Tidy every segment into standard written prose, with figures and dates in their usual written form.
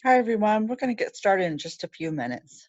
Hi, everyone. We're going to get started in just a few minutes.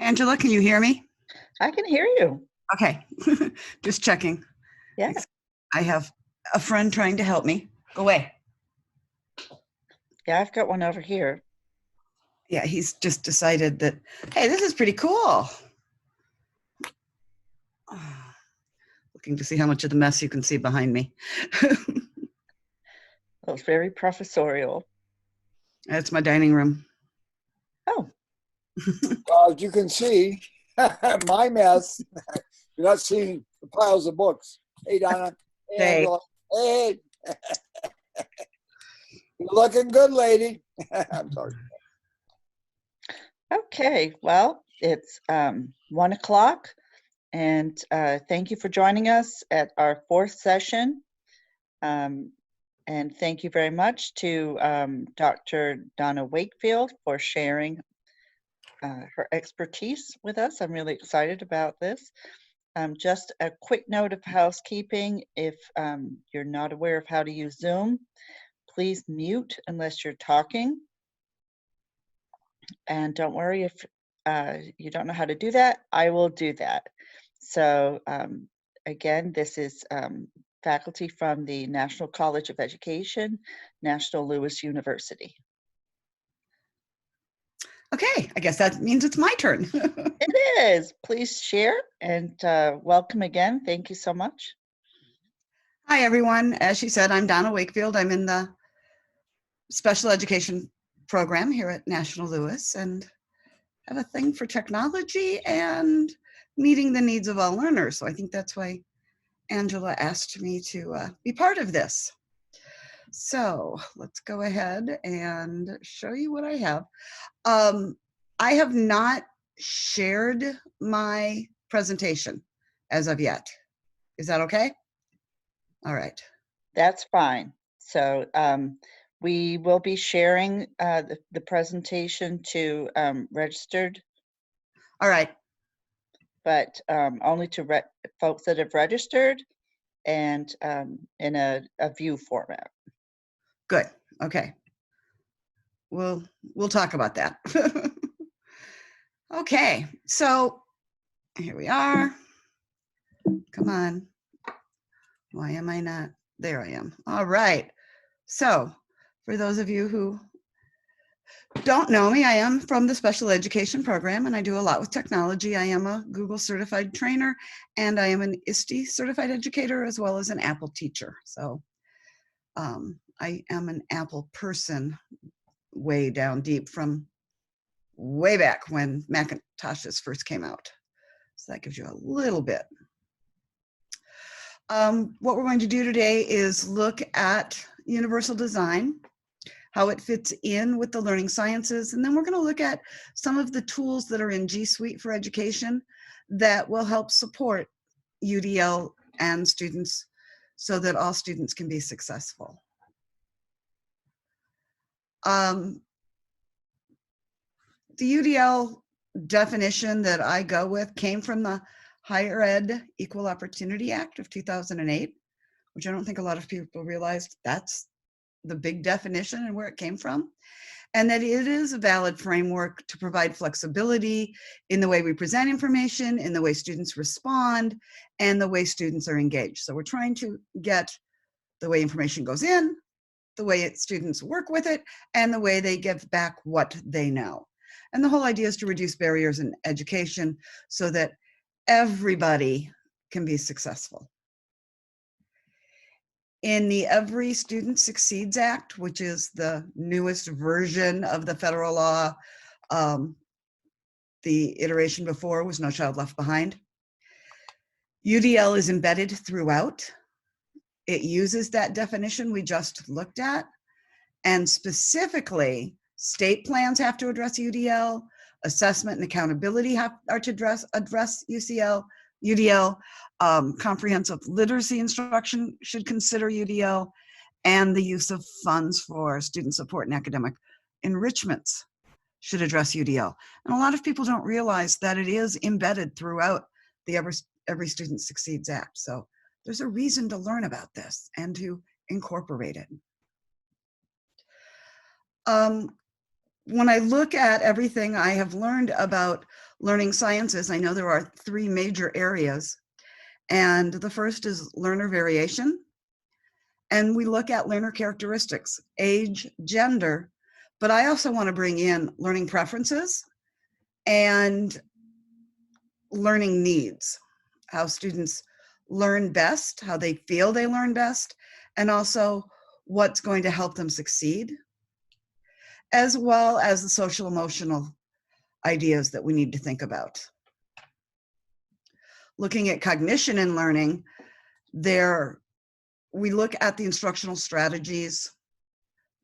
Angela, can you hear me? I can hear you. Okay, just checking. Yeah. I have a friend trying to help me. Go away. Yeah, I've got one over here. Yeah, he's just decided that, hey, this is pretty cool. Looking to see how much of the mess you can see behind me. Well, it's very professorial. That's my dining room. Oh. As you can see, my mess. You're not seeing the piles of books. Hey, Donna. Hey, Angela. Hey. You're looking good, lady. I'm sorry. Okay. Well, it's 1 o'clock, and thank you for joining us at our fourth session. And thank you very much to Dr. Donna Wakefield for sharing her expertise with us. I'm really excited about this. Just a quick note of housekeeping. If you're not aware of how to use Zoom, please mute unless you're talking. And don't worry if you don't know how to do that, I will do that. So again, this is faculty from the National College of Education, National Louis University. Okay, I guess that means it's my turn. It is. Please share and welcome again. Thank you so much. Hi, everyone. As she said, I'm Donna Wakefield. I'm in the special education program here at National Louis and have a thing for technology and meeting the needs of all learners. So I think that's why Angela asked me to be part of this. So let's go ahead and show you what I have. I have not shared my presentation as of yet. Is that okay? All right. That's fine. So we will be sharing the presentation to registered. All right. But only to folks that have registered and in a view format. Good. Okay. We'll talk about that. Okay. So here we are. Come on. Why am I not? There I am. All right. So for those of you who don't know me, I am from the special education program and I do a lot with technology. I am a Google certified trainer and I am an ISTE certified educator as well as an Apple teacher. So I am an Apple person way down deep from way back when Macintoshes first came out. So that gives you a little bit. What we're going to do today is look at universal design, how it fits in with the learning sciences, and then we're going to look at some of the tools that are in G Suite for Education that will help support UDL and students so that all students can be successful. The UDL definition that I go with came from the Higher Ed Equal Opportunity Act of 2008, which I don't think a lot of people realized that's the big definition and where it came from, and that it is a valid framework to provide flexibility in the way we present information, in the way students respond, and the way students are engaged. So we're trying to get the way information goes in, the way students work with it, and the way they give back what they know. And the whole idea is to reduce barriers in education so that everybody can be successful. In the Every Student Succeeds Act, which is the newest version of the federal law, the iteration before was No Child Left Behind. UDL is embedded throughout. It uses that definition we just looked at, and specifically, state plans have to address UDL, assessment and accountability are to address UDL, comprehensive literacy instruction should consider UDL, and the use of funds for student support and academic enrichments should address UDL. And a lot of people don't realize that it is embedded throughout the Every Student Succeeds Act. So there's a reason to learn about this and to incorporate it. When I look at everything I have learned about learning sciences, I know there are 3 major areas. And the first is learner variation. And we look at learner characteristics, age, gender, but I also want to bring in learning preferences and learning needs, how students learn best, how they feel they learn best, and also what's going to help them succeed, as well as the social emotional ideas that we need to think about. Looking at cognition and learning, we look at the instructional strategies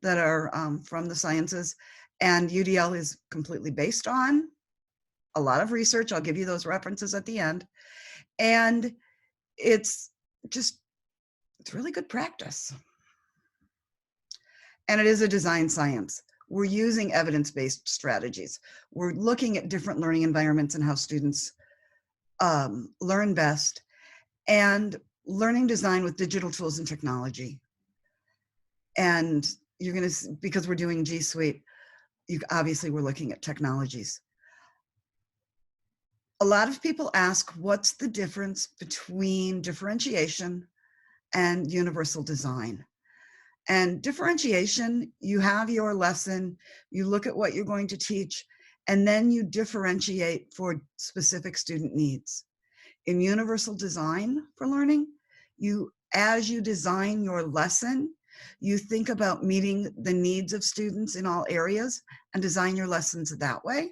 that are from the sciences, and UDL is completely based on a lot of research. I'll give you those references at the end. And it's really good practice. And it is a design science. We're using evidence-based strategies. We're looking at different learning environments and how students learn best, and learning design with digital tools and technology. And you're going to, because we're doing G Suite, obviously we're looking at technologies. A lot of people ask, what's the difference between differentiation and universal design? And differentiation, you have your lesson, you look at what you're going to teach, and then you differentiate for specific student needs. In universal design for learning, as you design your lesson, you think about meeting the needs of students in all areas and design your lessons that way.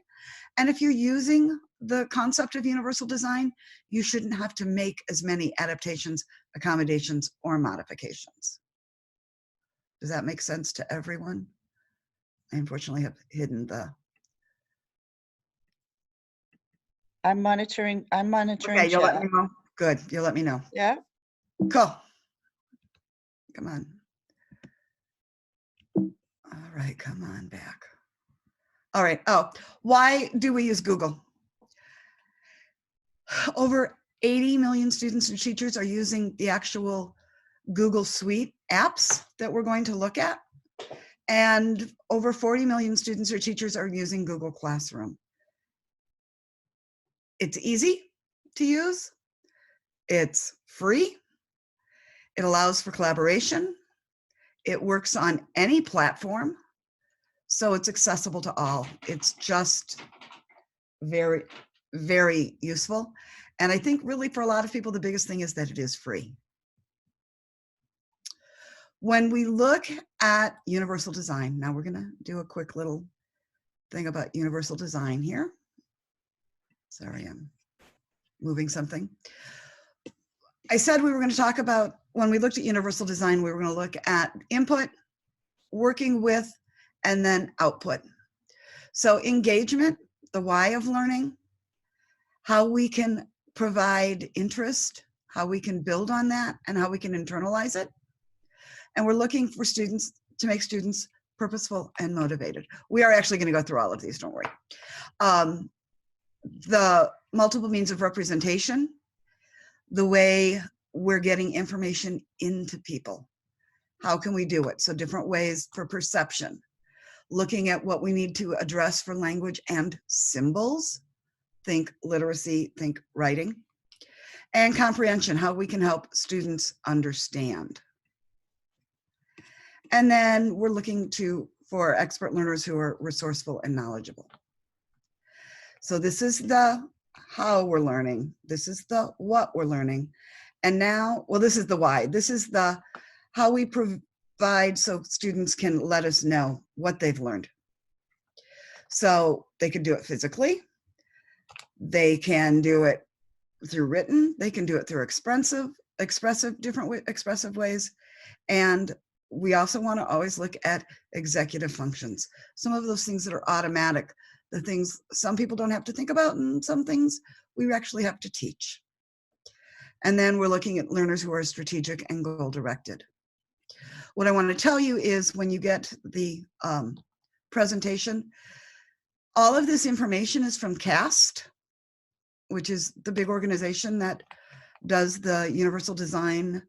And if you're using the concept of universal design, you shouldn't have to make as many adaptations, accommodations, or modifications. Does that make sense to everyone? I unfortunately have hidden the. I'm monitoring Okay, you'll let chat. me know. Good, you'll let me know. Yeah. Cool. Come on. All right, come on back. All right. Oh, why do we use Google? Over 80 million students and teachers are using the actual Google Suite apps that we're going to look at. And over 40 million students or teachers are using Google Classroom. It's easy to use. It's free. It allows for collaboration. It works on any platform. So it's accessible to all. It's just very, very useful. And I think really for a lot of people, the biggest thing is that it is free. When we look at universal design, now we're going to do a quick little thing about universal design here. Sorry, I'm moving something. I said we were going to talk about, when we looked at universal design, we were going to look at input, working with, and then output. So engagement, the why of learning, how we can provide interest, how we can build on that, and how we can internalize it. And we're looking for students to make students purposeful and motivated. We are actually going to go through all of these, don't worry. The multiple means of representation, the way we're getting information into people. How can we do it? So different ways for perception, looking at what we need to address for language and symbols. Think literacy, think writing, and comprehension, how we can help students understand. And then we're looking for expert learners who are resourceful and knowledgeable. So this is the how we're learning. This is the what we're learning. And now, well, this is the why. This is the how we provide so students can let us know what they've learned. So they can do it physically. They can do it through written. They can do it through expressive ways. And we also want to always look at executive functions. Some of those things that are automatic, the things some people don't have to think about, and some things we actually have to teach. And then we're looking at learners who are strategic and goal-directed. What I want to tell you is when you get the presentation, all of this information is from CAST, which is the big organization that does the universal design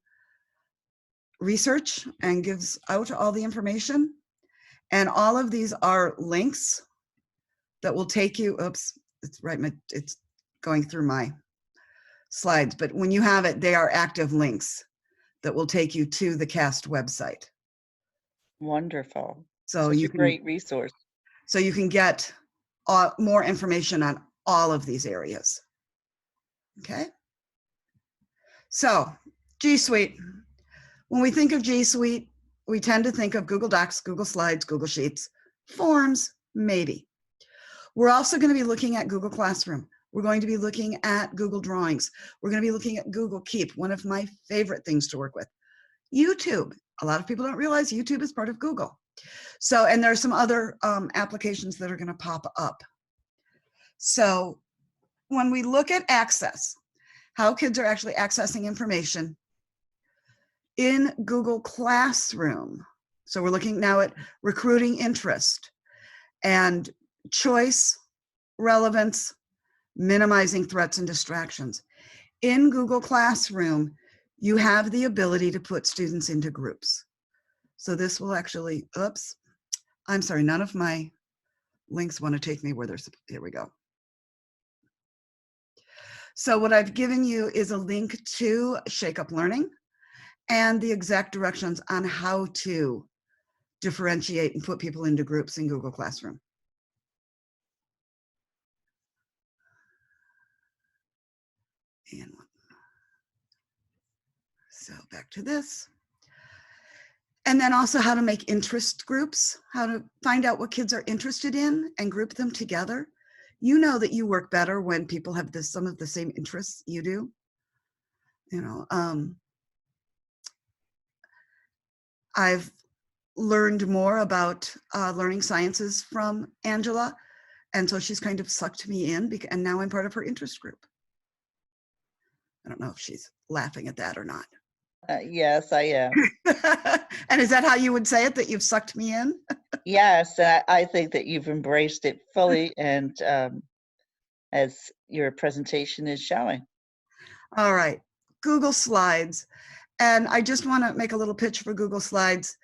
research and gives out all the information. And all of these are links that will take you, oops, it's right, it's going through my slides, but when you have it, they are active links that will take you to the CAST website. Wonderful. So Such you a can, great resource. so you can get more information on all of these areas. Okay. So G Suite. When we think of G Suite, we tend to think of Google Docs, Google Slides, Google Sheets, Forms, maybe. We're also going to be looking at Google Classroom. We're going to be looking at Google Drawings. We're going to be looking at Google Keep, one of my favorite things to work with. YouTube. A lot of people don't realize YouTube is part of Google. So, and there are some other applications that are going to pop up. So when we look at access, how kids are actually accessing information in Google Classroom. So we're looking now at recruiting interest and choice, relevance, minimizing threats and distractions. In Google Classroom, you have the ability to put students into groups. So this will actually, oops, I'm sorry, none of my links want to take me where there's, here we go. So what I've given you is a link to Shake Up Learning and the exact directions on how to differentiate and put people into groups in Google Classroom. And so back to this. And then also how to make interest groups, how to find out what kids are interested in and group them together. You know that you work better when people have some of the same interests you do. You know, I've learned more about learning sciences from Angela. And so she's kind of sucked me in, and now I'm part of her interest group. I don't know if she's laughing at that or not. Yes, I am. And is that how you would say it, that you've sucked me in? Yes, I think that you've embraced it fully, and as your presentation is showing. All right, Google Slides. And I just want to make a little pitch for Google Slides.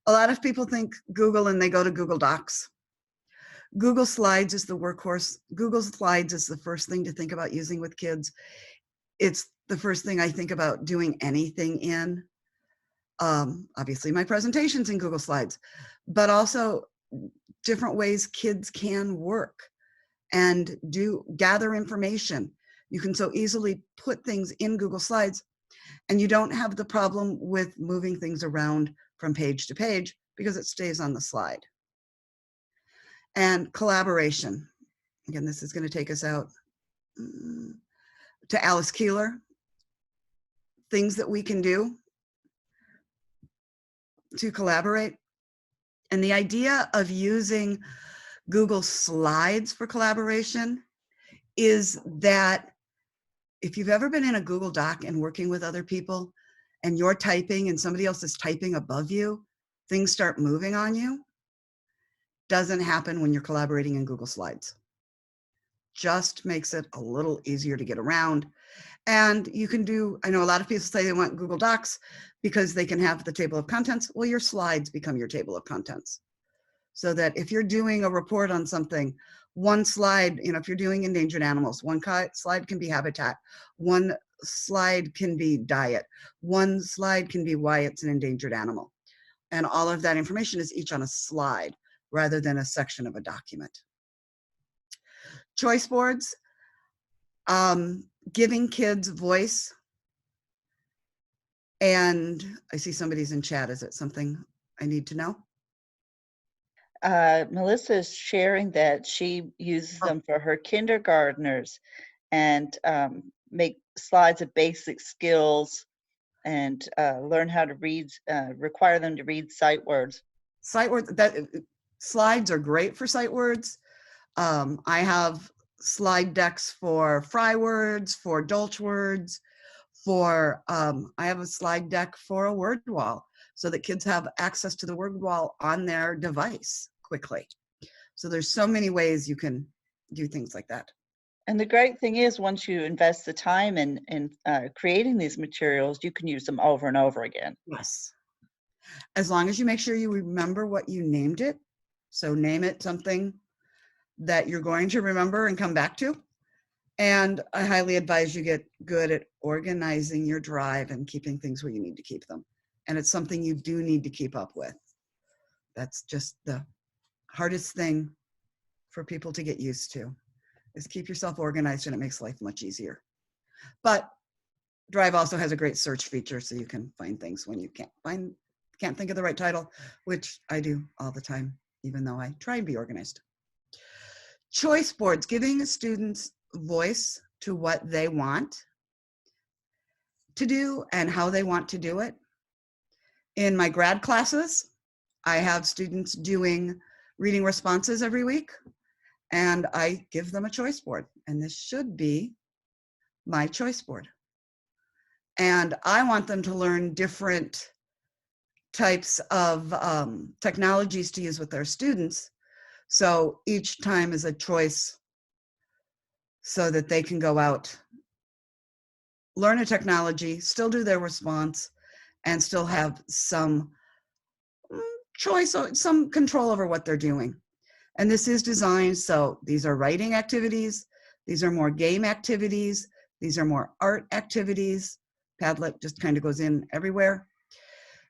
A lot of people think Google and they go to Google Docs. Google Slides is the workhorse. Google Slides is the first thing to think about using with kids. It's the first thing I think about doing anything in. Obviously my presentation's in Google Slides, but also different ways kids can work and gather information. You can so easily put things in Google Slides, and you don't have the problem with moving things around from page to page because it stays on the slide. And collaboration. Again, this is going to take us out to Alice Keeler. Things that we can do to collaborate. And the idea of using Google Slides for collaboration is that if you've ever been in a Google Doc and working with other people and you're typing and somebody else is typing above you, things start moving on you. Doesn't happen when you're collaborating in Google Slides. Just makes it a little easier to get around. And you can do, I know a lot of people say they want Google Docs because they can have the table of contents. Well, your slides become your table of contents. So that if you're doing a report on something, one slide, if you're doing endangered animals, one slide can be habitat, one slide can be diet, one slide can be why it's an endangered animal. And all of that information is each on a slide rather than a section of a document. Choice boards, giving kids voice. And I see somebody's in chat. Is it something I need to know? Melissa is sharing that she uses them for her kindergartners and make slides of basic skills and learn how to read, require them to read sight words. Sight words, slides are great for sight words. I have slide decks for fry words, for dolch words, I have a slide deck for a word wall so that kids have access to the word wall on their device quickly. So there's so many ways you can do things like that. And the great thing is once you invest the time in creating these materials, you can use them over and over again. Yes. As long as you make sure you remember what you named it. So name it something that you're going to remember and come back to. And I highly advise you get good at organizing your drive and keeping things where you need to keep them. And it's something you do need to keep up with. That's just the hardest thing for people to get used to, is keep yourself organized, and it makes life much easier. But Drive also has a great search feature, so you can find things when you can't think of the right title, which I do all the time, even though I try and be organized. Choice boards, giving students voice to what they want to do and how they want to do it. In my grad classes, I have students doing reading responses every week, and I give them a choice board, and this should be my choice board. And I want them to learn different types of technologies to use with their students. So each time is a choice so that they can go out, learn a technology, still do their response, and still have some choice, some control over what they're doing. And this is designed, so these are writing activities, these are more game activities, these are more art activities. Padlet just kind of goes in everywhere.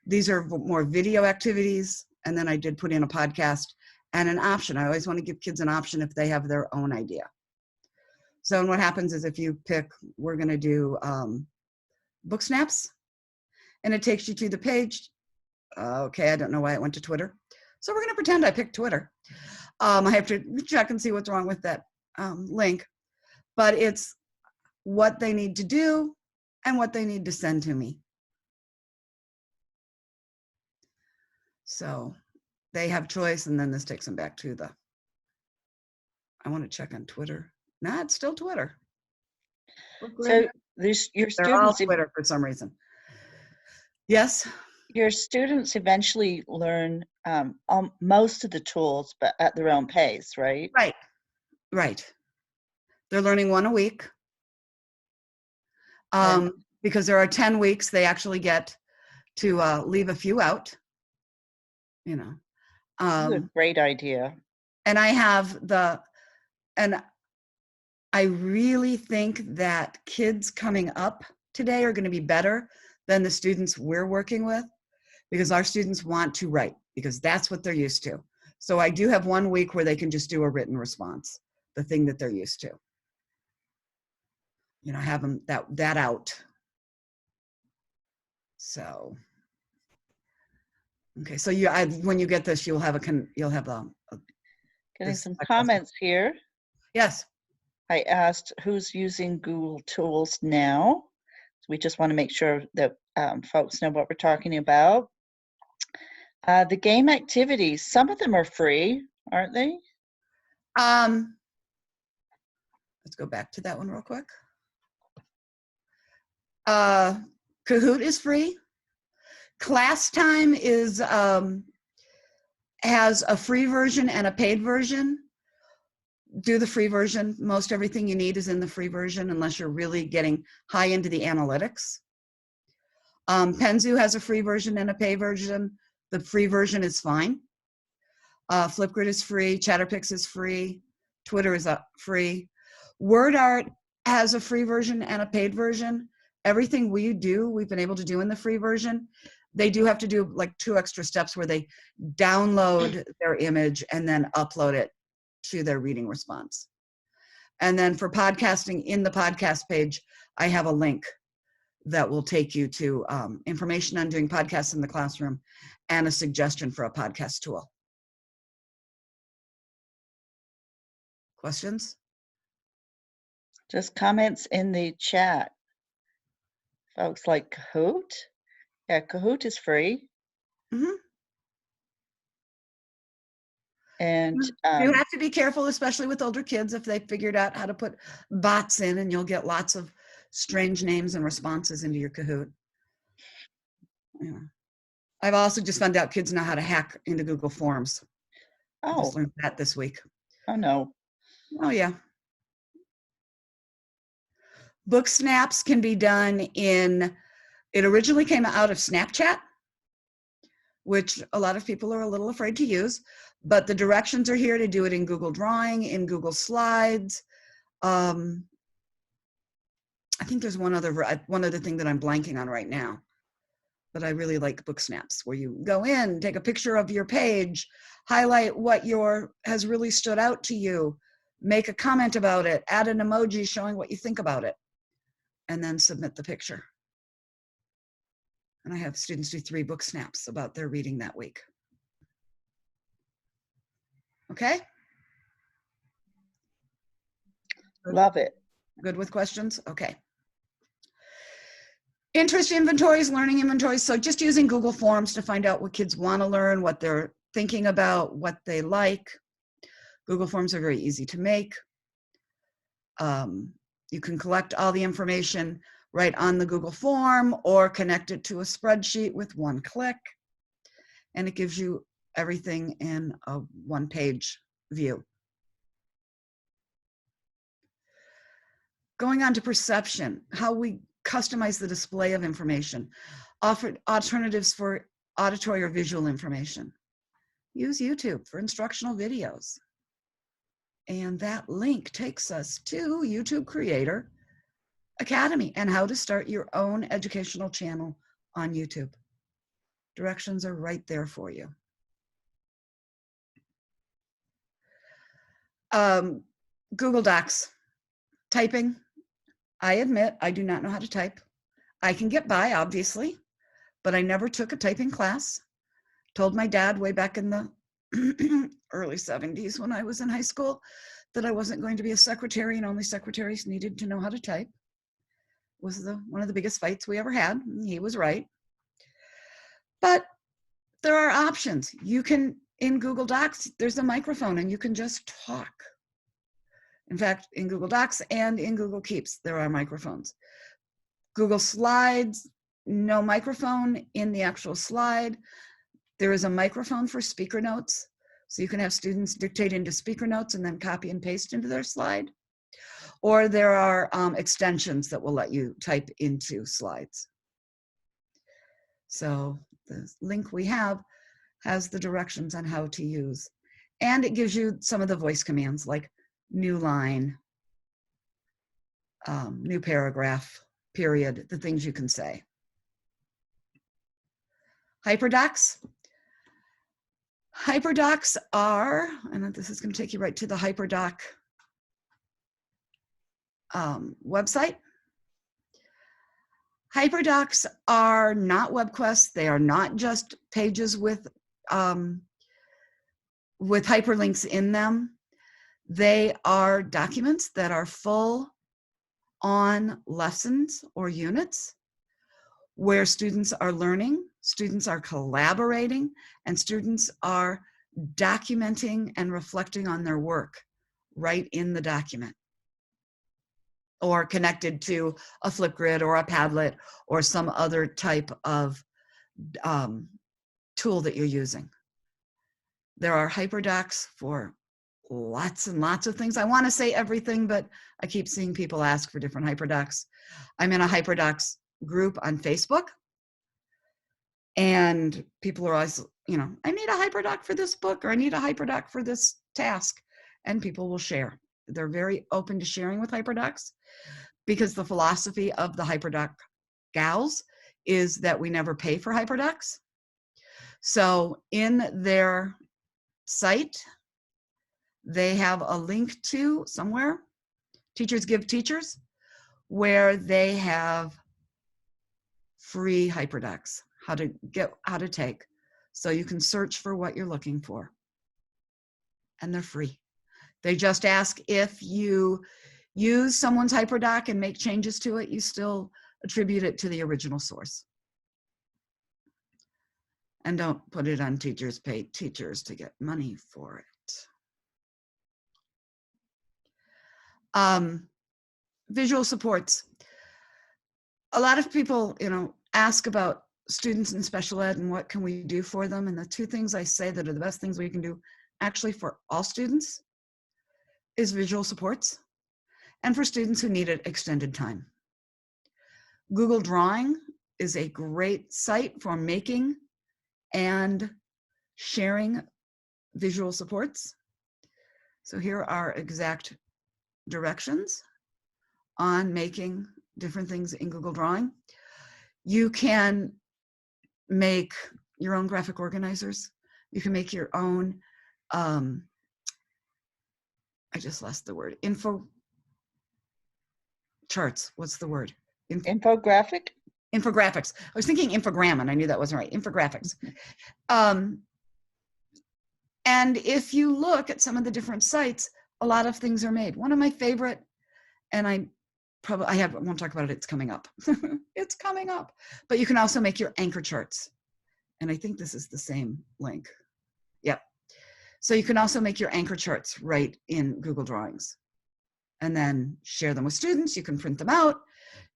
These are more video activities, and then I did put in a podcast and an option. I always want to give kids an option if they have their own idea. So, and what happens is if you pick, we're going to do book snaps, and it takes you to the page. Okay, I don't know why it went to Twitter. So we're going to pretend I picked Twitter. I have to check and see what's wrong with that link. But it's what they need to do and what they need to send to me. So they have choice, and then this takes them back to the, I want to check on Twitter. Nah, it's still Twitter. So your They're all students, Twitter for some reason. Yes. your students eventually learn most of the tools, but at their own pace, right? Right. Right. They're learning one a week. Because there are 10 weeks, they actually get to leave a few out. You know. That's a great idea. And I really think that kids coming up today are going to be better than the students we're working with, because our students want to write, because that's what they're used to. So I do have 1 week where they can just do a written response, the thing that they're used to. You know, have them that out. So, okay. So when you get this, you'll have a Getting this some podcast. comments here. Yes. I asked who's using Google Tools now. So we just want to make sure that folks know what we're talking about. The game activities, some of them are free, aren't they? Let's go back to that one real quick. Kahoot is free. Class Time is has a free version and a paid version. Do the free version. Most everything you need is in the free version, unless you're really getting high into the analytics. Penzu has a free version and a paid version. The free version is fine. Flipgrid is free. Chatterpix is free. Twitter is free. WordArt has a free version and a paid version. Everything we've been able to do in the free version. They do have to do like 2 extra steps where they download their image and then upload it to their reading response. And then for podcasting, in the podcast page, I have a link that will take you to information on doing podcasts in the classroom and a suggestion for a podcast tool. Questions? Just comments in the chat. Folks like Kahoot. Yeah, Kahoot is free. Mm-hmm. And you have to be careful, especially with older kids, if they figured out how to put bots in, and you'll get lots of strange names and responses into your Kahoot. Yeah. I've also just found out kids know how to hack into Google Forms. I just learned that this week. Oh, no. Oh, yeah. Book snaps can be done it originally came out of Snapchat, which a lot of people are a little afraid to use, but the directions are here to do it in Google Drawing, in Google Slides. I think there's one other thing that I'm blanking on right now, but I really like book snaps, where you go in, take a picture of your page, highlight what has really stood out to you, make a comment about it, add an emoji showing what you think about it, and then submit the picture. And I have students do 3 book snaps about their reading that week. Okay? Love it. Good with questions? Okay. Interest inventories, learning inventories. So just using Google Forms to find out what kids want to learn, what they're thinking about, what they like. Google Forms are very easy to make. You can collect all the information right on the Google form or connect it to a spreadsheet with 1 click. And it gives you everything in a 1-page view. Going on to perception, how we customize the display of information, offered alternatives for auditory or visual information. Use YouTube for instructional videos. And that link takes us to YouTube Creator Academy and how to start your own educational channel on YouTube. Directions are right there for you. Google Docs, typing. I admit I do not know how to type. I can get by, obviously, but I never took a typing class. Told my dad way back in the early 70s when I was in high school that I wasn't going to be a secretary, and only secretaries needed to know how to type. It was one of the biggest fights we ever had. He was right. But there are options. You can, in Google Docs, there's a microphone and you can just talk. In fact, in Google Docs and in Google Keeps, there are microphones. Google Slides, no microphone in the actual slide. There is a microphone for speaker notes. So you can have students dictate into speaker notes and then copy and paste into their slide. Or there are extensions that will let you type into slides. So the link we have has the directions on how to use. And it gives you some of the voice commands like new line, new paragraph, period, the things you can say. Hyperdocs. Hyperdocs are, and this is going to take you right to the Hyperdoc website. Hyperdocs are not web quests. They are not just pages with with hyperlinks in them. They are documents that are full on lessons or units where students are learning, students are collaborating, and students are documenting and reflecting on their work right in the document, or connected to a Flipgrid or a Padlet or some other type of tool that you're using. There are hyperdocs for lots and lots of things. I want to say everything, but I keep seeing people ask for different hyperdocs. I'm in a hyperdocs group on Facebook, and people are always, you know, I need a hyperdoc for this book, or I need a hyperdoc for this task, and people will share. They're very open to sharing with hyperdocs, because the philosophy of the hyperdoc gals is that we never pay for hyperdocs. So in their site, they have a link to somewhere, Teachers Give Teachers, where they have free hyperdocs, how to take. So you can search for what you're looking for, and they're free. They just ask if you use someone's hyperdoc and make changes to it, you still attribute it to the original source. And don't put it on teachers pay teachers to get money for it. Visual supports. A lot of people, you know, ask about students in special ed and what can we do for them. And the two things I say that are the best things we can do actually for all students is visual supports, and for students who need it extended time. Google Drawing is a great site for making and sharing visual supports. So here are exact directions on making different things in Google Drawing. You can make your own graphic organizers. You can make your own, I just lost the word, info charts. What's the word? Infographic? Infographics. I was thinking infogram, and I knew that wasn't right. Infographics. And if you look at some of the different sites, a lot of things are made. One of my favorite, and I won't talk about it, it's coming up. It's coming up. But you can also make your anchor charts. And I think this is the same link. Yep. So you can also make your anchor charts right in Google Drawings, and then share them with students. You can print them out.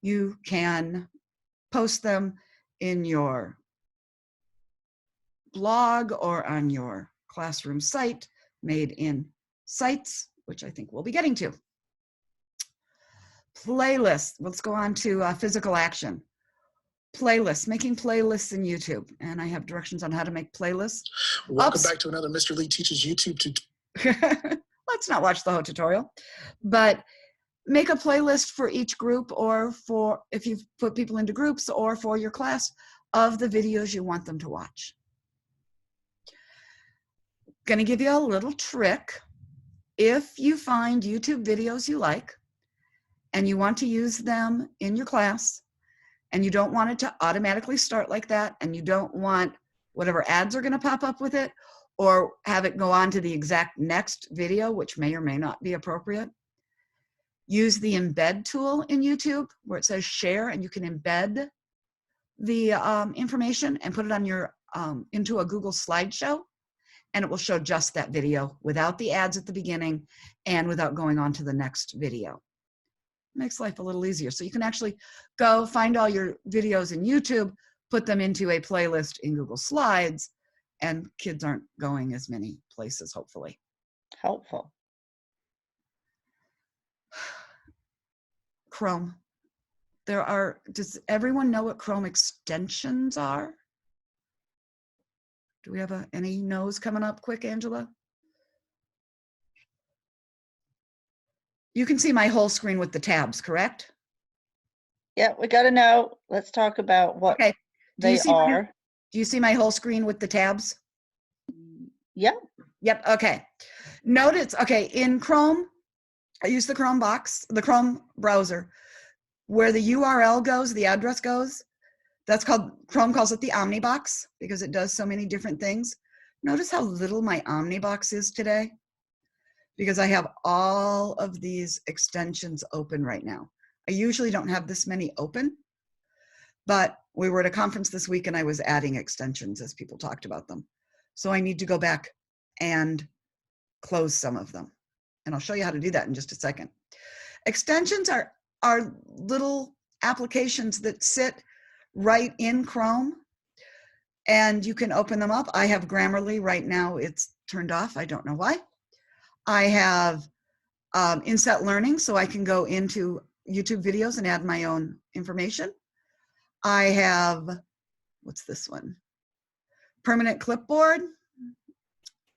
You can post them in your blog or on your classroom site, made in sites, which I think we'll be getting to. Playlists. Let's go on to physical action. Playlists, making playlists in YouTube. And I have directions on how to make playlists. Welcome back to another Mr. Lee Teaches YouTube tutorial. Let's not watch the whole tutorial, but make a playlist for each group, or for if you've put people into groups, or for your class, of the videos you want them to watch. Going to give you a little trick. If you find YouTube videos you like and you want to use them in your class, and you don't want it to automatically start like that, and you don't want whatever ads are going to pop up with it, or have it go on to the exact next video, which may or may not be appropriate, use the embed tool in YouTube where it says share, and you can embed the information and put it on your into a Google slideshow, and it will show just that video without the ads at the beginning and without going on to the next video. Makes life a little easier. So you can actually go find all your videos in YouTube, put them into a playlist in Google Slides, and kids aren't going as many places, hopefully. Helpful. Chrome. Does everyone know what Chrome extensions are? Do we have any no's coming up quick, Angela? You can see my whole screen with the tabs, correct? Yeah, we got to know. Let's talk about what Okay. they are. Do you see my whole screen with the tabs? Yep. Yep. Okay. Notice, okay, in Chrome, I use the Chrome browser, where the URL goes, the address goes. That's called, Chrome calls it the Omnibox, because it does so many different things. Notice how little my Omnibox is today? Because I have all of these extensions open right now. I usually don't have this many open, but we were at a conference this week and I was adding extensions as people talked about them. So I need to go back and close some of them. And I'll show you how to do that in just a second. Extensions are little applications that sit right in Chrome and you can open them up. I have Grammarly right now. It's turned off. I don't know why. I have Inset Learning, so I can go into YouTube videos and add my own information. I have, what's this one? Permanent Clipboard.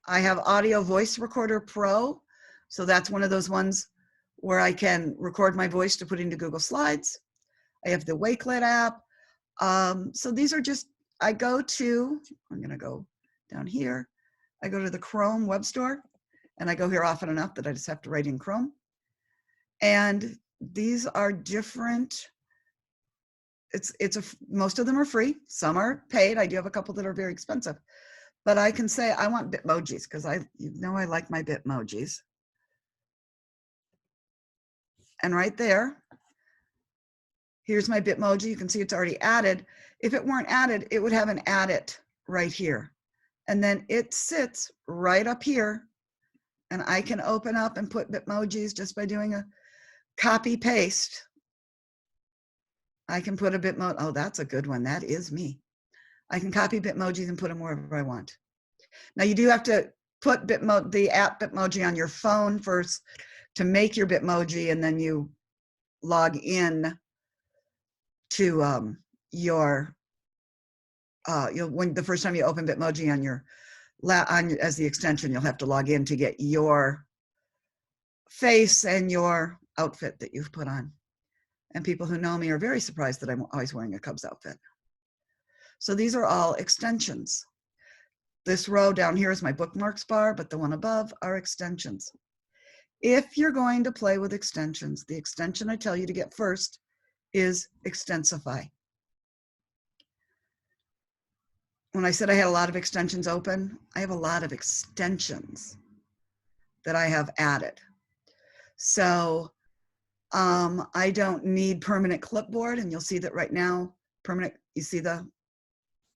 I have Audio Voice Recorder Pro. So that's one of those ones where I can record my voice to put into Google Slides. I have the Wakelet app. So these are just, I'm gonna go down here. I go to the Chrome web store and I go here often enough that I just have to write in Chrome. And these are different. Most of them are free. Some are paid. I do have a couple that are very expensive, but I can say I want Bitmojis because I like my Bitmojis. And right there, here's my Bitmoji. You can see it's already added. If it weren't added, it would have an add it right here. And then it sits right up here. And I can open up and put Bitmojis just by doing a copy paste. I can put a Bitmoji. Oh, that's a good one. That is me. I can copy Bitmojis and put them wherever I want. Now you do have to put the app Bitmoji on your phone first to make your Bitmoji, and then you log in to when the first time you open Bitmoji on your as the extension, you'll have to log in to get your face and your outfit that you've put on. And people who know me are very surprised that I'm always wearing a Cubs outfit. So these are all extensions. This row down here is my bookmarks bar, but the one above are extensions. If you're going to play with extensions, the extension I tell you to get first is Extensify. When I said I had a lot of extensions open, I have a lot of extensions that I have added. So I don't need Permanent Clipboard, and you'll see that right now, you see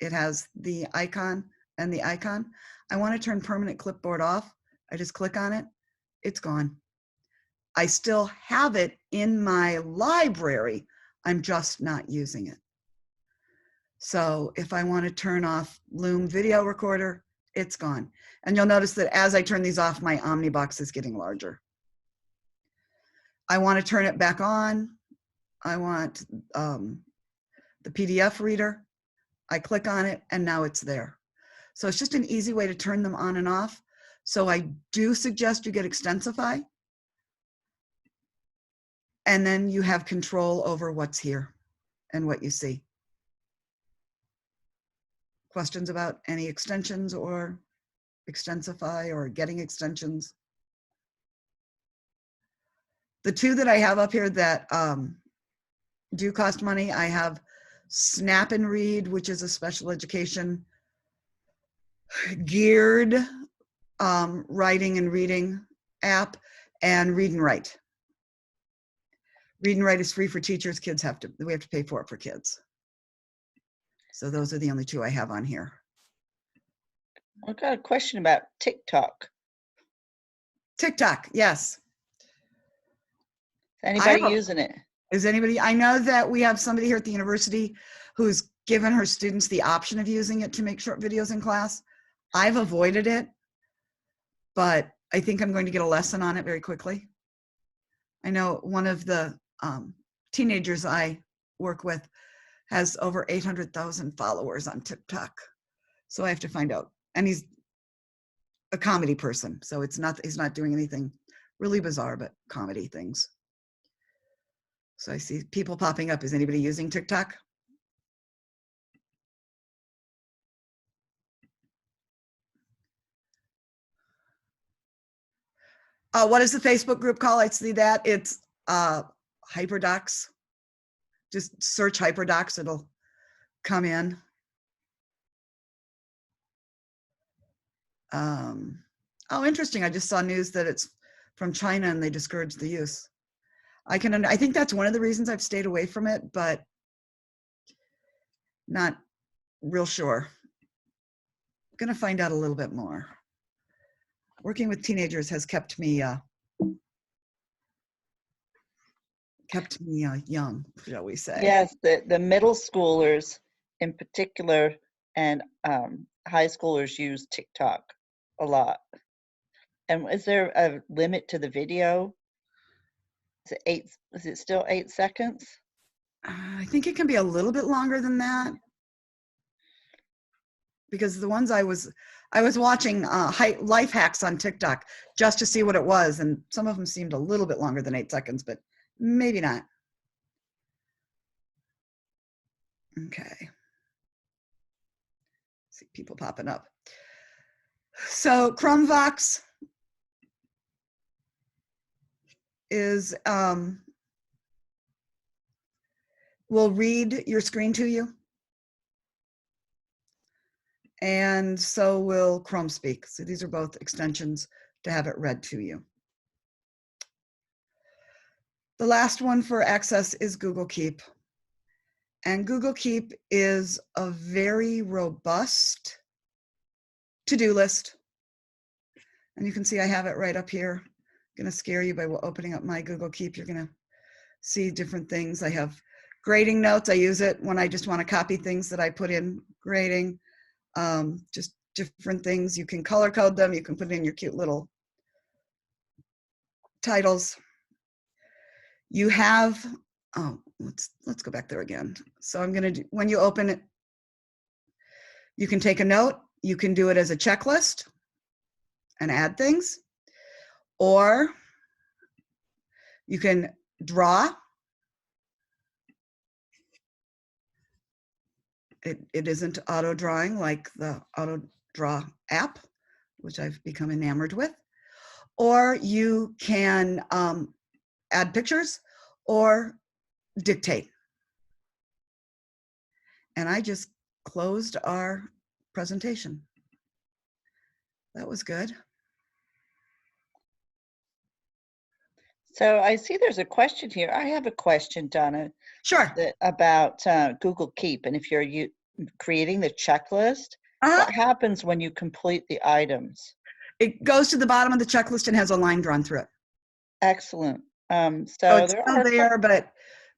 it has the icon and the icon. I want to turn Permanent Clipboard off. I just click on it, it's gone. I still have it in my library, I'm just not using it. So if I want to turn off Loom Video Recorder, it's gone. And you'll notice that as I turn these off, my Omnibox is getting larger. I want to turn it back on. I want the PDF reader. I click on it and now it's there. So it's just an easy way to turn them on and off. So I do suggest you get Extensify. And then you have control over what's here and what you see. Questions about any extensions or Extensify or getting extensions? The two that I have up here that do cost money, I have Snap and Read, which is a special education geared writing and reading app, and Read and Write. Read and Write is free for teachers. We have to pay for it for kids. So those are the only two I have on here. I've got a question about TikTok. TikTok, yes. Is anybody using it? Is anybody? I know that we have somebody here at the university who's given her students the option of using it to make short videos in class. I've avoided it, but I think I'm going to get a lesson on it very quickly. I know one of the teenagers I work with has over 800,000 followers on TikTok. So I have to find out. And he's a comedy person. So he's not doing anything really bizarre, but comedy things. So I see people popping up. Is anybody using TikTok? What is the Facebook group called? I see that. It's Hyperdocs. Just search Hyperdocs, it'll come in. Oh, interesting. I just saw news that it's from China and they discouraged the use. I think that's one of the reasons I've stayed away from it, but not real sure. Going to find out a little bit more. Working with teenagers has kept me young, shall we say. Yes, the middle schoolers in particular and high schoolers use TikTok a lot. And is there a limit to the video? Is it still 8 seconds? I think it can be a little bit longer than that, because the ones I was watching life hacks on TikTok just to see what it was, and some of them seemed a little bit longer than 8 seconds, but maybe not. Okay. See people popping up. So Chromevox is will read your screen to you, and so will Chrome Speak. So these are both extensions to have it read to you. The last one for access is Google Keep. And Google Keep is a very robust to-do list. And you can see I have it right up here. I'm gonna scare you by opening up my Google Keep. You're gonna see different things. I have grading notes. I use it when I just wanna copy things that I put in grading. Just different things. You can color code them. You can put in your cute little titles. You have, let's go back there again. So I'm gonna do, when you open it, you can take a note. You can do it as a checklist and add things, or you can draw. It isn't auto drawing like the auto draw app, which I've become enamored with, or you can add pictures or dictate. And I just closed our presentation. That was good. So I see there's a question here. I have a question, Donna, Sure. about Google Keep. And if you're creating the checklist, what happens when you complete the items? It goes to the bottom of the checklist and has a line drawn through it. Excellent. So it's there still are there,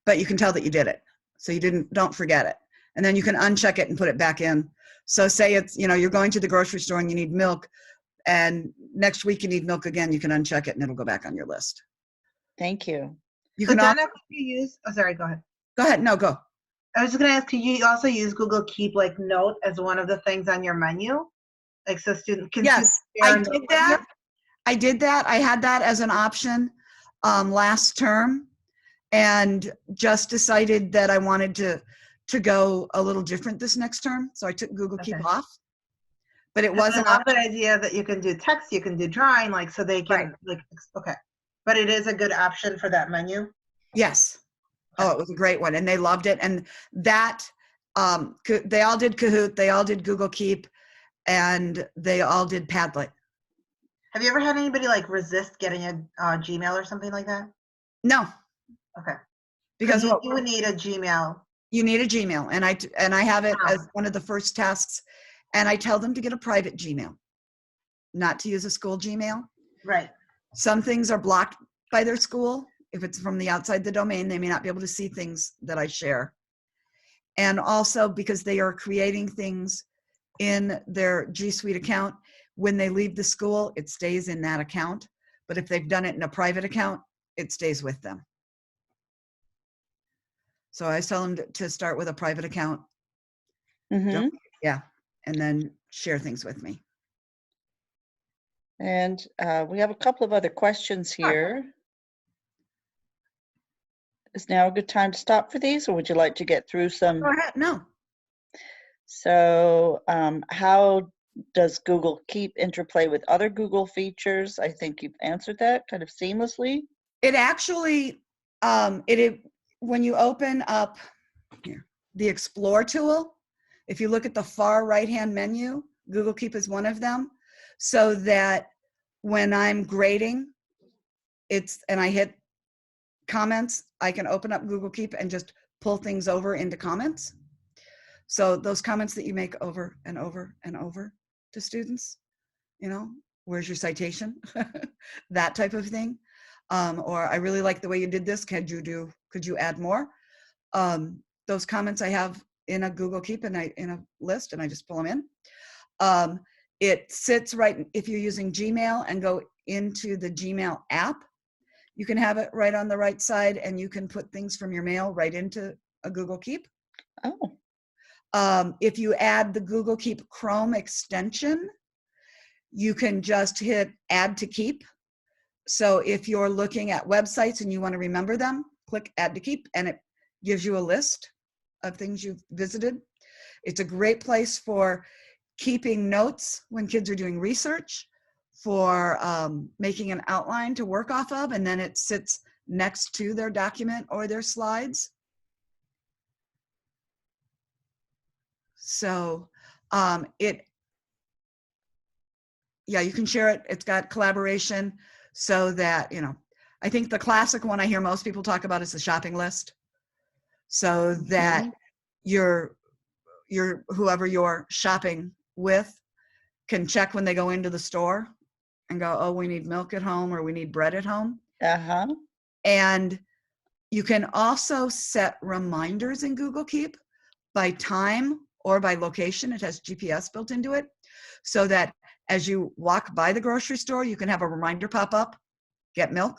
but you can tell that you did it. So you don't forget it. And then you can uncheck it and put it back in. So say it's, you're going to the grocery store and you need milk, and next week you need milk again, you can uncheck it and it'll go back on your list. Thank you. You So can Donna, could you use, oh, sorry, go ahead. go ahead. No, go. I was just gonna ask, can you also use Google Keep like Note as one of the things on your menu? Like so students can Yes, I did that. I did that. I had that as an option last term, and just decided that I wanted to go a little different this next term. So I took Google Keep off. But it wasn't. I love the idea that you can do text, you can do drawing, like so they can okay. But it is a good option for that menu. Yes. Oh, it was a great one, and they loved it. And that they all did Kahoot, they all did Google Keep, and they all did Padlet. Have you ever had anybody like resist getting a Gmail or something like that? No. Okay. Because you would need a Gmail. You need a Gmail, and I have it as one of the first tasks, and I tell them to get a private Gmail, not to use a school Gmail. Right. Some things are blocked by their school. If it's from the outside the domain, they may not be able to see things that I share. And also because they are creating things in their G Suite account, when they leave the school, it stays in that account. But if they've done it in a private account, it stays with them. So I tell them to start with a private account. Mm-hmm. Yeah, and then share things with me. And we have a couple of other questions here. Is now a good time to stop for these, or would you like to get through some? Go ahead. No. So how does Google Keep interplay with other Google features? I think you've answered that kind of seamlessly. It actually, when you open up here, the Explore tool, if you look at the far right-hand menu, Google Keep is one of them. so that when I'm grading, and I hit comments, I can open up Google Keep and just pull things over into comments. So those comments that you make over and over and over to students, where's your citation? That type of thing. Or I really like the way you did this. Could you add more? Those comments I have in a Google Keep in a list, and I just pull them in. It sits right, if you're using Gmail and go into the Gmail app, you can have it right on the right side, and you can put things from your mail right into a Google Keep. Oh, If you add the Google Keep Chrome extension, you can just hit add to keep. So if you're looking at websites and you want to remember them, click add to keep, and it gives you a list of things you've visited. It's a great place for keeping notes when kids are doing research, for making an outline to work off of, and then it sits next to their document or their slides. So you can share it. It's got collaboration so that, I think the classic one I hear most people talk about is the shopping list. So that whoever you're shopping with can check when they go into the store and go, oh, we need milk at home, or we need bread at home. uh-huh. And you can also set reminders in Google Keep by time or by location. It has GPS built into it, so that as you walk by the grocery store, you can have a reminder pop up, get milk.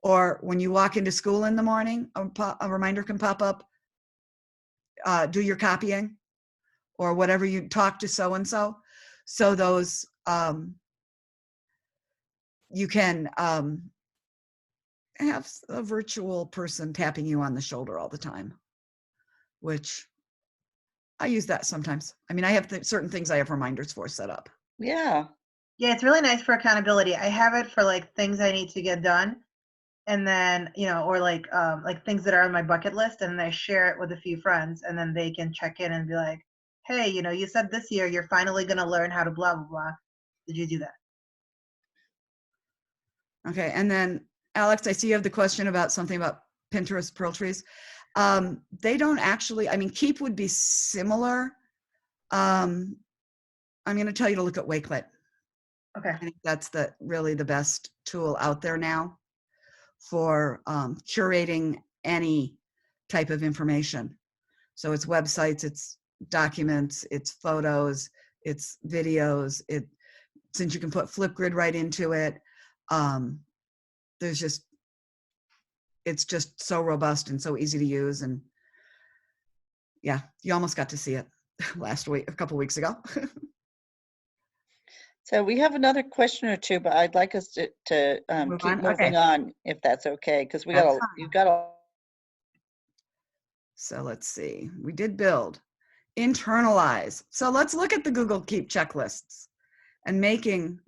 Or when you walk into school in the morning, a reminder can pop up, do your copying, or whatever, you talk to so-and-so. So those, you can have a virtual person tapping you on the shoulder all the time, which I use that sometimes. I mean, I have certain things I have reminders for set up. Yeah. Yeah, it's really nice for accountability. I have it for like things I need to get done, and then or like things that are on my bucket list, and then I share it with a few friends, and then they can check in and be like, hey, you said this year you're finally going to learn how to blah blah blah. Did you do that? Okay, and then Alex, I see you have the question about something about Pinterest Pearl trees. They don't actually, I mean, Keep would be similar. I'm going to tell you to look at Wakelet. Okay. I think that's really the best tool out there now for curating any type of information. So it's websites, it's documents, it's photos, it's videos. Since you can put Flipgrid right into it, it's just so robust and so easy to use. And yeah, you almost got to see it a couple weeks ago. So we have another question or two, but I'd like us to Move keep on? moving Okay. on, if that's okay, because That's you've got a. So let's see, we did build, internalize. So let's look at the Google Keep checklists and making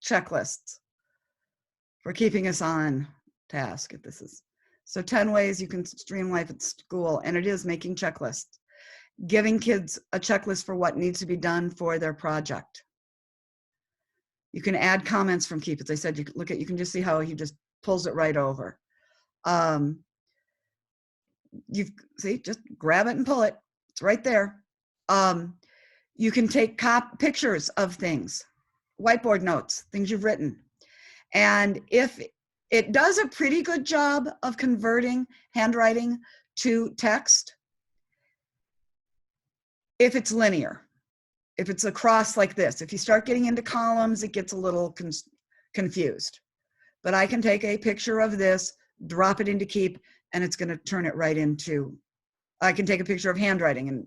checklists for keeping us on task. So 10 ways you can stream life at school, and it is making checklists, giving kids a checklist for what needs to be done for their project. You can add comments from Keep. As I said, you can just see how he just pulls it right over. Just grab it and pull it. It's right there. You can take pictures of things, whiteboard notes, things you've written. And if it does a pretty good job of converting handwriting to text, if it's linear. If it's across like this, if you start getting into columns, it gets a little confused. But I can take a picture of this, drop it into Keep, and it's going to turn it right into, I can take a picture of handwriting and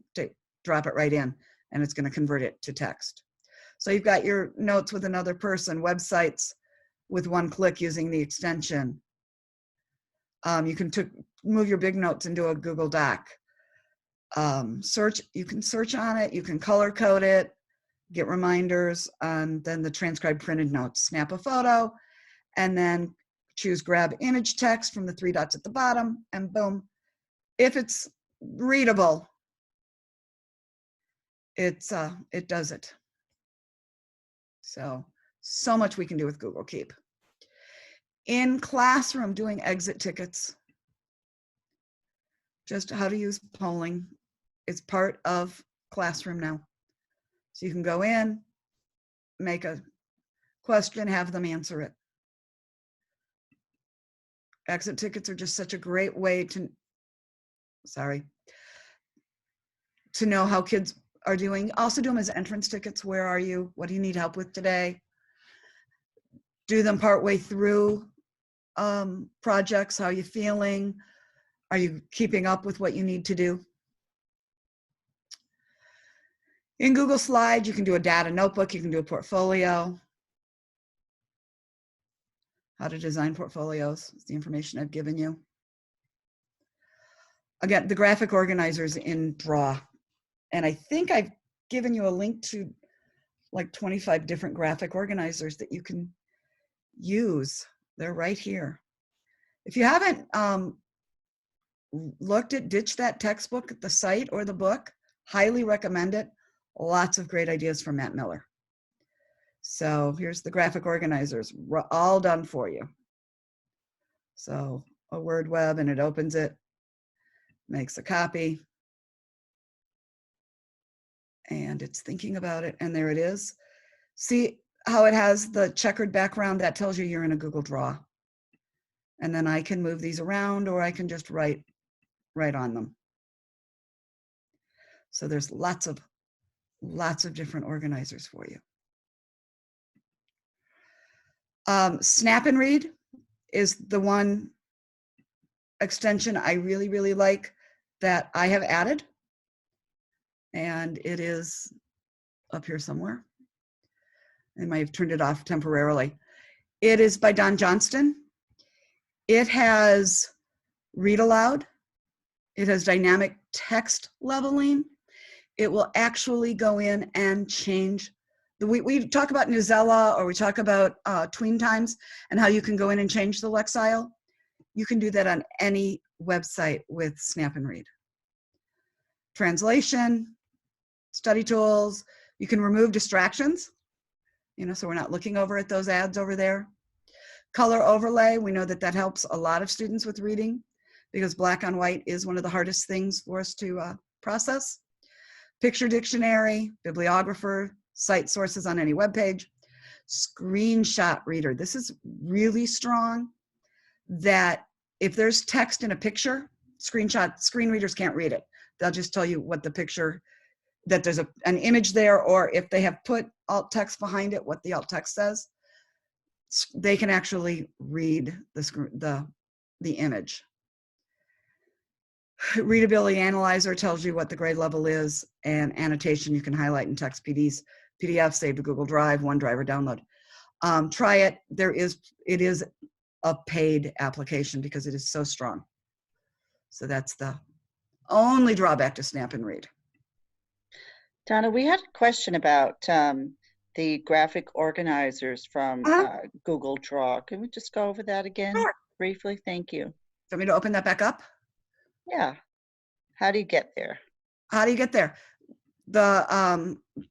drop it right in, and it's going to convert it to text. So you've got your notes with another person, websites with one click using the extension. You can move your big notes into a Google Doc. You can search on it, you can color code it, get reminders, and then the transcribed printed notes. Snap a photo, and then choose grab image text from the 3 dots at the bottom, and boom. If it's readable, it does it. So much we can do with Google Keep. In classroom, doing exit tickets. Just how to use polling. It's part of classroom now. So you can go in, make a question, have them answer it. Exit tickets are just such a great way to know how kids are doing. Also do them as entrance tickets. Where are you? What do you need help with today? Do them partway through projects. How are you feeling? Are you keeping up with what you need to do? In Google Slides, you can do a data notebook. You can do a portfolio. How to design portfolios is the information I've given you. Again, the graphic organizers in Draw. And I think I've given you a link to like 25 different graphic organizers that you can use. They're right here. If you haven't looked at Ditch That Textbook, the site or the book, highly recommend it. Lots of great ideas from Matt Miller. So here's the graphic organizers, all done for you. So a Word web, and it opens it, makes a copy, and it's thinking about it, and there it is. See how it has the checkered background? That tells you you're in a Google Draw. And then I can move these around, or I can just write on them. So there's lots of different organizers for you. Snap and Read is the one extension I really, really like that I have added. And it is up here somewhere. I might have turned it off temporarily. It is by Don Johnston. It has read aloud. It has dynamic text leveling. It will actually go in and change. We talk about Newsela, or we talk about Tween Times and how you can go in and change the Lexile. You can do that on any website with Snap and Read. Translation, study tools. You can remove distractions, so we're not looking over at those ads over there. Color overlay, we know that helps a lot of students with reading because black on white is one of the hardest things for us to process. Picture dictionary, bibliographer, cite sources on any web page. Screenshot reader, this is really strong, that if there's text in a picture, screen readers can't read it. They'll just tell you what the picture, that there's an image there, or if they have put alt text behind it, what the alt text says, they can actually read the image. Readability Analyzer tells you what the grade level is, and annotation you can highlight in text PDF, save to Google Drive, OneDrive, or download. Try it. It is a paid application because it is so strong. So that's the only drawback to Snap and Read. Donna, we had a question about the graphic organizers from Google Draw. Can we just go over that again briefly? Thank you. Do you want me to open that back up? Yeah. How do you get there? How do you get there?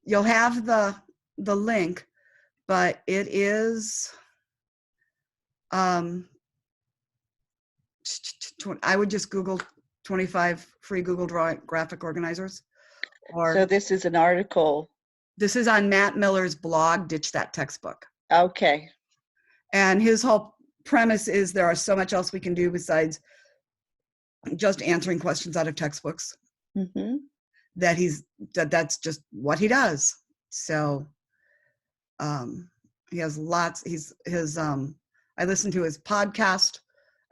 You'll have the link, but it is I would just Google 25 free Google Draw graphic organizers. So this is an article. This is on Matt Miller's blog, Ditch That Textbook. Okay. And his whole premise is there are so much else we can do besides just answering questions out of textbooks. Mm-hmm. That's just what he does. So he has lots. I listen to his podcast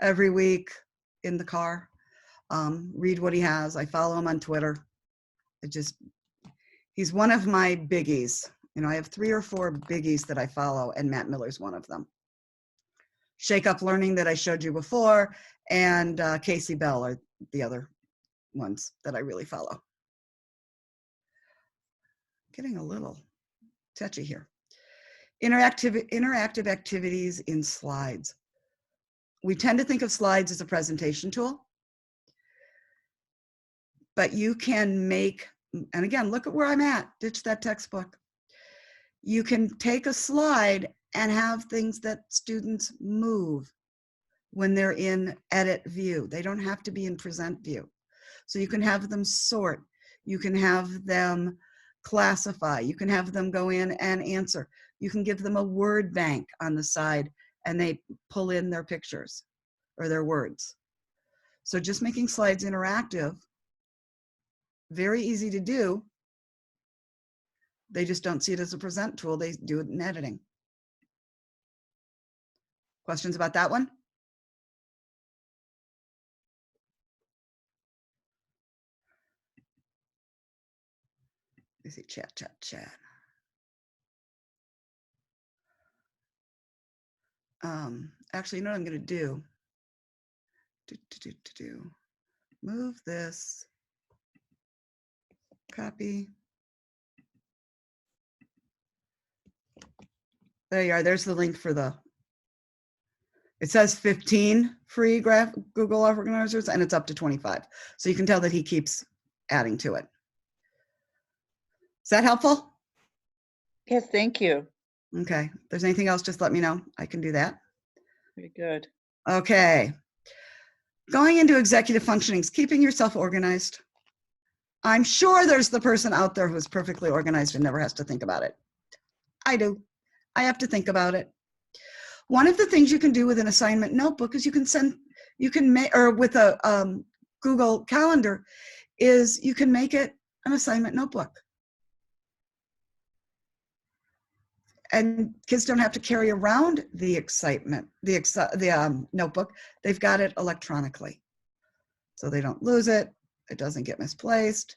every week in the car. Read what he has. I follow him on Twitter. He's one of my biggies. I have 3 or 4 biggies that I follow, and Matt Miller's one of them. Shake Up Learning that I showed you before, and Casey Bell are the other ones that I really follow. Getting a little touchy here. Interactive activities in slides. We tend to think of slides as a presentation tool, but you can make, and again, look at where I'm at, Ditch That Textbook. You can take a slide and have things that students move when they're in edit view. They don't have to be in present view. So you can have them sort, you can have them classify, you can have them go in and answer. You can give them a word bank on the side and they pull in their pictures or their words. So just making slides interactive, very easy to do. They just don't see it as a present tool, they do it in editing. Questions about that one? Let me see, chat. Actually, you know what I'm gonna do? Move this, copy. There you are, there's the link for the, it says 15 free Google organizers and it's up to 25. So you can tell that he keeps adding to it. Is that helpful? Yes, thank you. Okay, if there's anything else, just let me know. I can do that. Very good. Okay. Going into executive functionings, keeping yourself organized. I'm sure there's the person out there who's perfectly organized and never has to think about it. I do. I have to think about it. One of the things you can do with an assignment notebook is you can make, or with a Google Calendar, is you can make it an assignment notebook. And kids don't have to carry around the notebook. They've got it electronically. So they don't lose it. It doesn't get misplaced.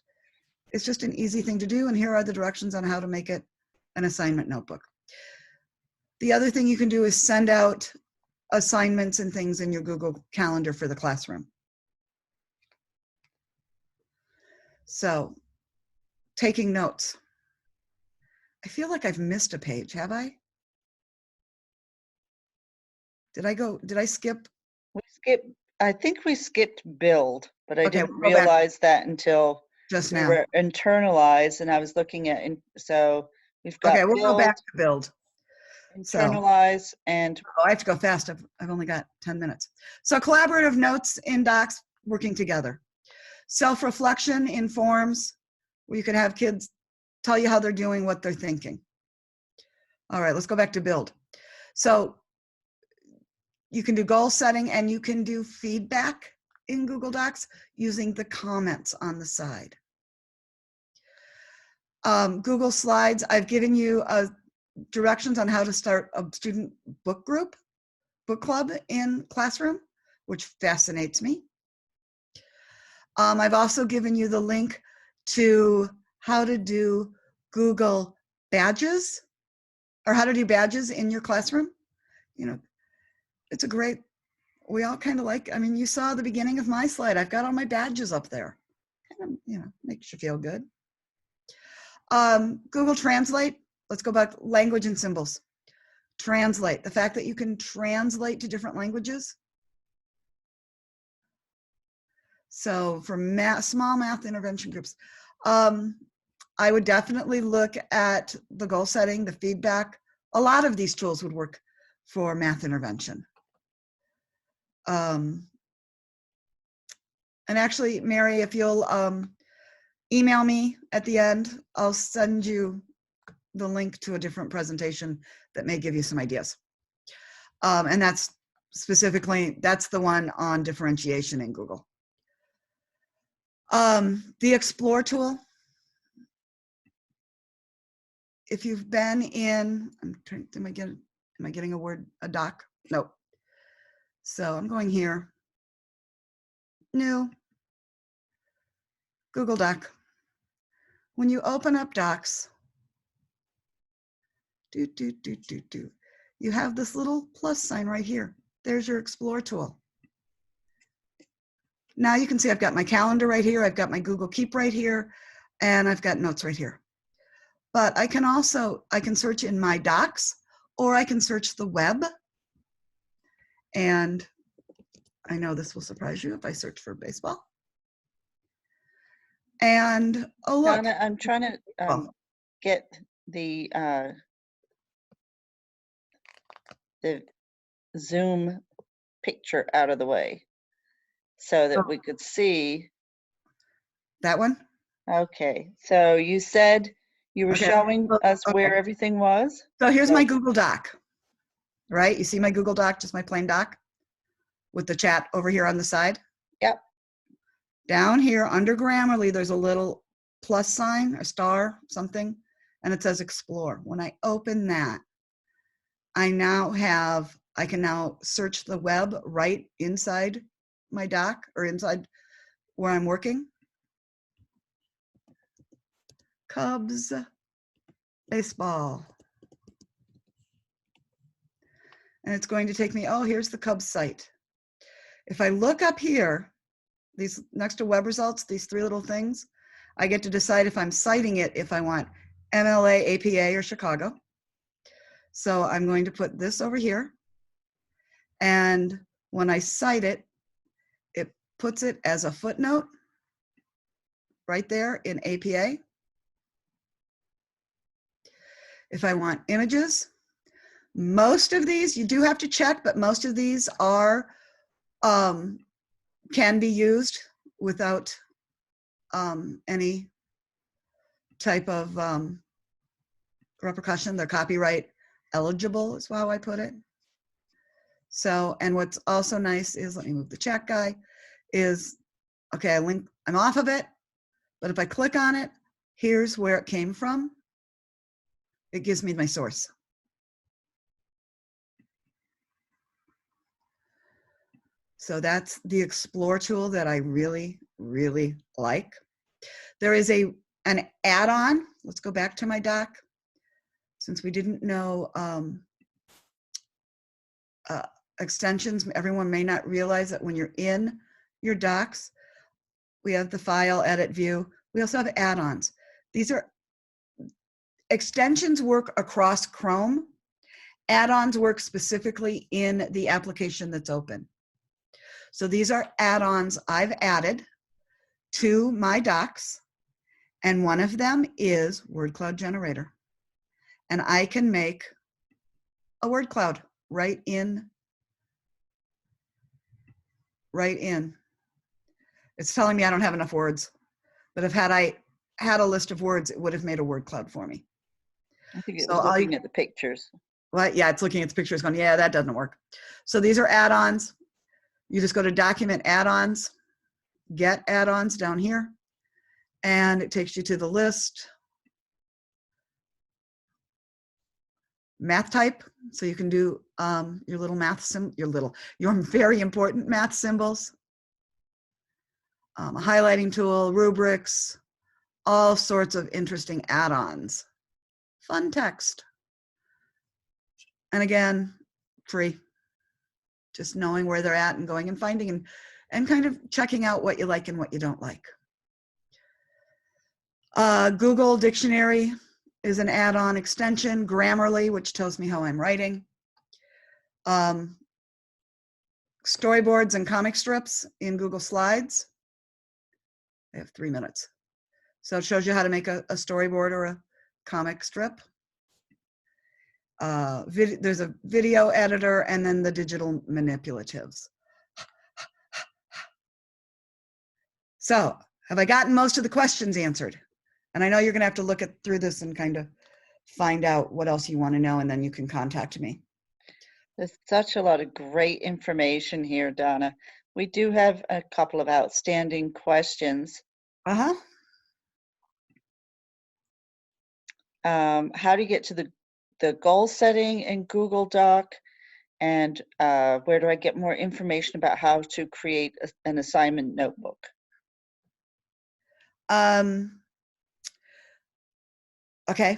It's just an easy thing to do. And here are the directions on how to make it an assignment notebook. The other thing you can do is send out assignments and things in your Google Calendar for the classroom. So taking notes. I feel like I've missed a page, have I? Did I skip? I think we skipped build, but I Okay, didn't we'll go back realize that until just we now. were internalized, and I was looking at, so we've got Okay, we'll go build, back to build. So, internalize, and oh, I have to go fast. I've only got 10 minutes. So collaborative notes in docs working together. Self-reflection in forms where you can have kids tell you how they're doing, what they're thinking. All right, let's go back to build. So you can do goal setting and you can do feedback in Google Docs using the comments on the side. Google Slides, I've given you directions on how to start a student book club in Classroom, which fascinates me. I've also given you the link to how to do Google badges, or how to do badges in your classroom. You know, it's a great, we all kind of like, I mean, you saw the beginning of my slide. I've got all my badges up there. Kind of, you know, makes you feel good. Google Translate, let's go back, language and symbols. Translate, the fact that you can translate to different languages. So for small math intervention groups, I would definitely look at the goal setting, the feedback. A lot of these tools would work for math intervention. And actually, Mary, if you'll email me at the end, I'll send you the link to a different presentation that may give you some ideas. And that's specifically, that's the one on differentiation in Google. The Explore tool. If you've been in, am I getting a doc? Nope. So I'm going here. New. Google Doc. When you open up Docs, you have this little plus sign right here. There's your Explore tool. Now you can see I've got my calendar right here. I've got my Google Keep right here, and I've got notes right here. But I can search in my docs, or I can search the web. And I know this will surprise you if I search for baseball. And oh, look. Donna, I'm trying to get the the Zoom picture out of the way so that we could see. That one? Okay, so you said you were Okay. showing us Okay. where everything was? So here's my Right. Google Doc, right? You see my Google Doc, just my plain doc with the chat over here on the side? Yep. Down here under Grammarly, there's a little plus sign, a star, something, and it says explore. When I open that, I can now search the web right inside my doc or inside where I'm working. Cubs baseball. And it's going to take me, oh, here's the Cubs site. If I look up here, these next to web results, these three little things, I get to decide if I'm citing it, if I want MLA, APA, or Chicago. So I'm going to put this over here. And when I cite it, it puts it as a footnote right there in APA. If I want images, most of these you do have to check, but most of these are can be used without any type of repercussion. They're copyright eligible is how I put it. So, and what's also nice is, let me move the chat guy, is, okay, I'm off of it, but if I click on it, here's where it came from. It gives me my source. So that's the Explore tool that I really, really like. There is an add-on. Let's go back to my doc. Since we didn't know extensions, everyone may not realize that when you're in your docs, we have the file, edit, view. We also have add-ons. These are extensions work across Chrome. Add-ons work specifically in the application that's open. So these are add-ons I've added to my docs, and one of them is Word Cloud Generator. And I can make a word cloud right in. It's telling me I don't have enough words, but if I had a list of words, it would have made a word cloud for me. I think it was looking at the pictures. Well, yeah, it's looking at the pictures going, yeah, that doesn't work. So these are add-ons. You just go to Document Add-ons, Get Add-ons down here, and it takes you to the list. Math type, so you can do your little math your very important math symbols. A highlighting tool, rubrics, all sorts of interesting add-ons. Fun text. And again, free. Just knowing where they're at and going and finding and kind of checking out what you like and what you don't like. Google Dictionary is an add-on extension. Grammarly, which tells me how I'm writing. Storyboards and comic strips in Google Slides. I have 3 minutes. So it shows you how to make a storyboard or a comic strip. There's a video editor and then the digital manipulatives. So have I gotten most of the questions answered? And I know you're going to have to look through this and kind of find out what else you want to know, and then you can contact me. There's such a lot of great information here, Donna. We do have a couple of outstanding questions. Uh-huh. How do you get to the goal setting in Google Doc? And where do I get more information about how to create an assignment notebook? Okay.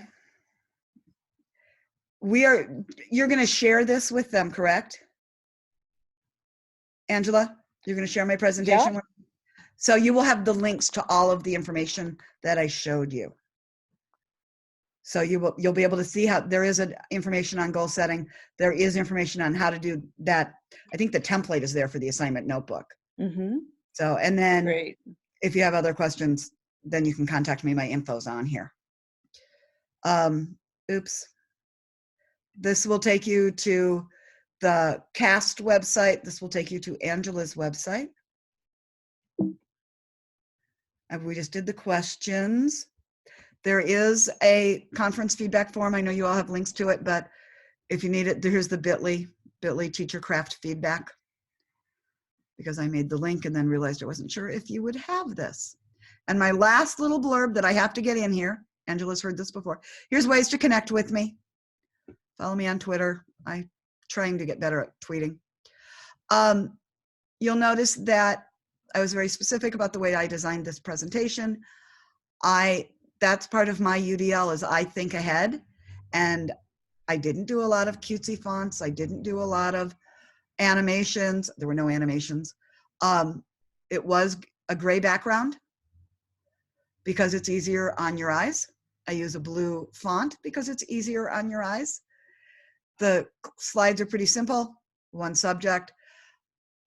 You're going to share this with them, correct? Angela, you're going to share my presentation? Yeah. So you will have the links to all of the information that I showed you. So you'll be able to see how there is information on goal setting. There is information on how to do that. I think the template is there for the assignment notebook. Mm-hmm. So, and then Great. If you have other questions, then you can contact me. My info's on here. Oops. This will take you to the CAST website. This will take you to Angela's website. And we just did the questions. There is a conference feedback form. I know you all have links to it, but if you need it, here's the bit.ly teacher craft feedback, because I made the link and then realized I wasn't sure if you would have this. And my last little blurb that I have to get in here, Angela's heard this before. Here's ways to connect with me. Follow me on Twitter. I'm trying to get better at tweeting. You'll notice that I was very specific about the way I designed this presentation. That's part of my UDL, is I think ahead. And I didn't do a lot of cutesy fonts. I didn't do a lot of animations. There were no animations. It was a gray background because it's easier on your eyes. I use a blue font because it's easier on your eyes. The slides are pretty simple, one subject.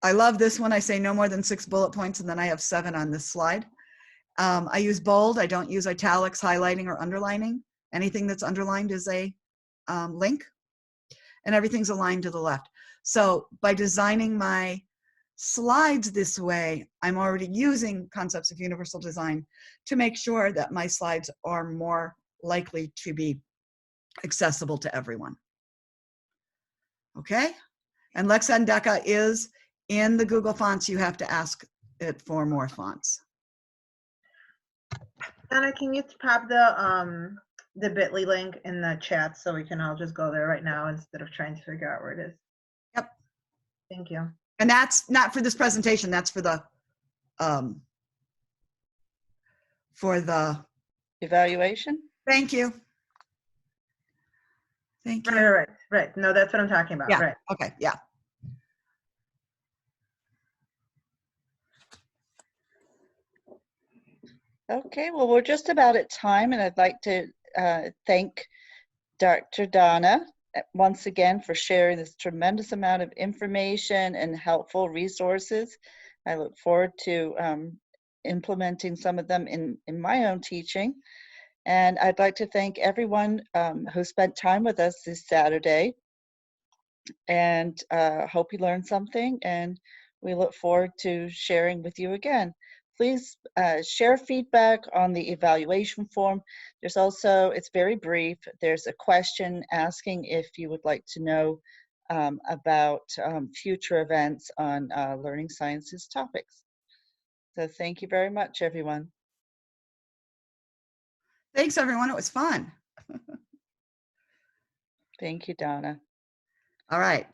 I love this one. I say no more than 6 bullet points, and then I have 7 on this slide. I use bold. I don't use italics, highlighting, or underlining. Anything that's underlined is a link, and everything's aligned to the left. So by designing my slides this way, I'm already using concepts of universal design to make sure that my slides are more likely to be accessible to everyone. Okay? And Lexa and Deca is in the Google Fonts. You have to ask it for more fonts. Donna, can you pop the bit.ly link in the chat so we can all just go there right now instead of trying to figure out where it is? Yep. Thank you. And that's not for this presentation. That's for the Evaluation? Thank you. Thank you. Right. No, that's what I'm talking about. Yeah. Right. Okay. Yeah. Okay, well, we're just about at time, and I'd like to thank Dr. Donna once again for sharing this tremendous amount of information and helpful resources. I look forward to implementing some of them in my own teaching. And I'd like to thank everyone who spent time with us this Saturday, and hope you learned something, and we look forward to sharing with you again. Please share feedback on the evaluation form. There's also, it's very brief, there's a question asking if you would like to know about future events on learning sciences topics. So thank you very much, everyone. Thanks, everyone. It was fun. Thank you, Donna. All right.